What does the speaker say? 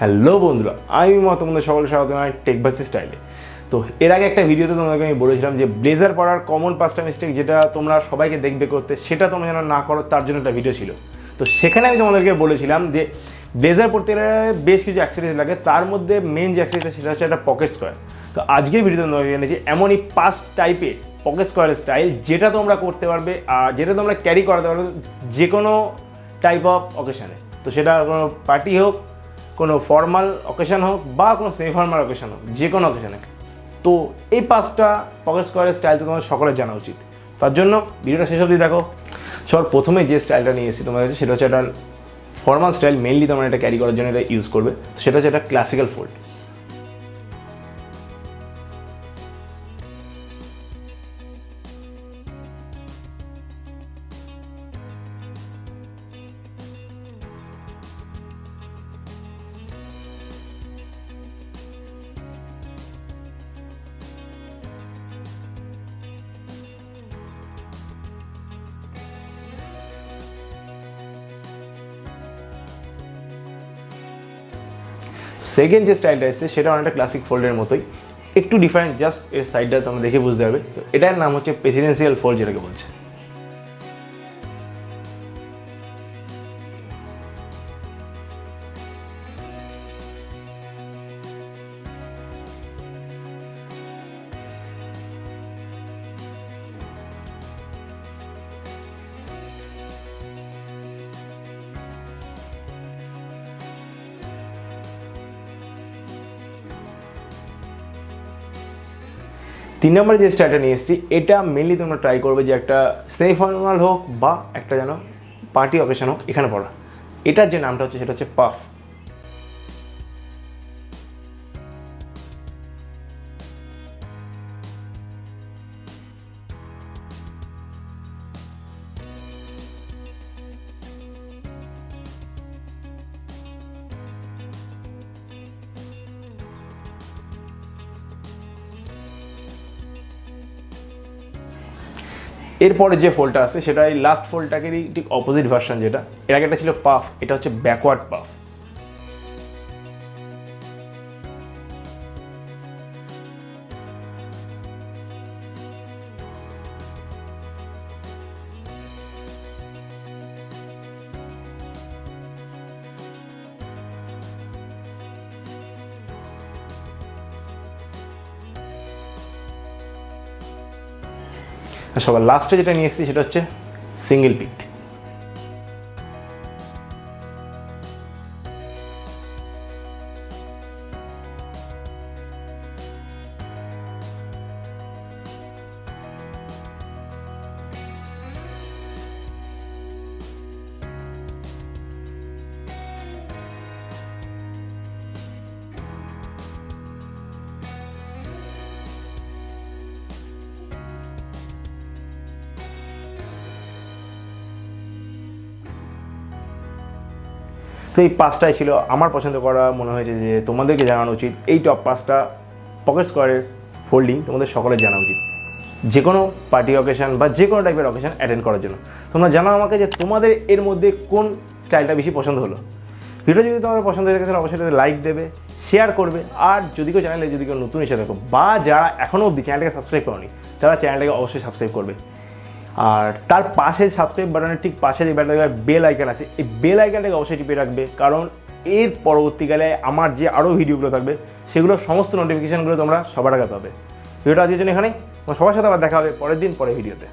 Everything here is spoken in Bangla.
হ্যালো বন্ধুরা, আমি তোমাদের সকলে স্বাগত জানাই TechvsStyle। তো এর আগে একটা ভিডিওতে তোমাদেরকে আমি বলেছিলাম যে ব্লেজার পরার কমন 5টা মিস্টেক যেটা তোমরা সবাইকে দেখবে করতে, সেটা তোমরা যেন না করো তার জন্য একটা ভিডিও ছিল। তো সেখানে আমি তোমাদেরকে বলেছিলাম যে ব্লেজার পরতে গেলে বেশ কিছু অ্যাক্সেসরিজ লাগে, তার মধ্যে মেন যে অ্যাক্সেসরিজটা সেটা হচ্ছে একটা পকেট স্কোয়ার। তো আজকের ভিডিওতে তোমাদেরকে জেনেছি এমনই 5 টাইপের পকেট স্কোয়ারের স্টাইল যেটা তোমরা করতে পারবে আর যেটা তোমরা ক্যারি করাতে পারবে যে কোনো টাইপ অফ অকেশানে। তো সেটা কোনো পার্টি হোক, কোনো ফর্মাল অকেশান হোক বা কোনো সেমি ফর্মাল অকেশান হোক, যে কোনো অকেশানে। তো এই 5টা পকেট স্কোয়ারের স্টাইল তো তোমাদের সকলের জানা উচিত। তার জন্য ভিডিওটা শেষ অবধি দেখো। সবার প্রথমে যে স্টাইলটা নিয়ে এসেছি তোমাদের কাছে সেটা হচ্ছে একটা ফর্মাল স্টাইল, মেনলি তোমরা এটা ক্যারি করার জন্য এটা ইউজ করবে। সেটা হচ্ছে একটা ক্লাসিক্যাল ফোল্ড। সেকেন্ড যে স্টাইলটা এসেছে সেটা অনেকটা ক্লাসিক ফোল্ডের মতোই, একটু ডিফারেন্ট, জাস্ট এর সাইডটা তোমরা দেখে বুঝতে পারবে। তো এটার নাম হচ্ছে প্রেসিডেন্সিয়াল ফোল্ড, যেটাকে বলছে। তিন নম্বরে যে স্টাইলটা নিয়ে এসেছি এটা মেনলি তোমরা ট্রাই করবে যে একটা সেমি ফর্মাল হোক বা একটা যেন পার্টি অকেশন হোক, এখানে পড়া। এটার যে নামটা হচ্ছে সেটা হচ্ছে পাফ। এরপরে যে ফোল্ডটা আছে সেটা এই লাস্ট ফোল্ডটাকেরই ঠিক অপোজিট ভার্সন, যেটা এর আগে একটা ছিল পাফ, এটা হচ্ছে ব্যাকওয়ার্ড পাফ। আর সবার লাস্টে যেটা নিয়ে এসেছি সেটা হচ্ছে সিঙ্গেল পিক। তো এই 5টাই ছিল আমার পছন্দ করা, মনে হয়েছে যে তোমাদেরকে জানানো উচিত। এই টপ 5টা পকেট স্কোয়ারের ফোল্ডিং তোমাদের সকলের জানা উচিত, যে কোনো পার্টি অকেশান বা যে কোনো টাইপের অকেশান অ্যাটেন্ড করার জন্য। তোমরা জানাও আমাকে যে তোমাদের এর মধ্যে কোন স্টাইলটা বেশি পছন্দ হলো। ভিডিও যদি তোমাদের পছন্দ হয়ে গেছে অবশ্যই লাইক দেবে, শেয়ার করবে। আর যদি কেউ চ্যানেলে যদি কেউ নতুন এসে থাকো বা যারা এখনও অবধি চ্যানেলটাকে সাবস্ক্রাইব করোনি, তারা চ্যানেলটাকে অবশ্যই সাবস্ক্রাইব করবে। আর তার পাশে সাবস্ক্রাইব বাটনের ঠিক পাশে যে বেল আইকন আছে, এই বেল আইকনটাকে অবশ্যই টিপে রাখবে, কারণ এর পরবর্তীকালে আমার যে আরও ভিডিওগুলো থাকবে সেগুলোর সমস্ত নোটিফিকেশানগুলো তোমরা সবার আগে পাবে। ভিডিওটা আজকের জন্য এখানেই, সবার সাথে আবার দেখা হবে পরের দিন পরের ভিডিওতে।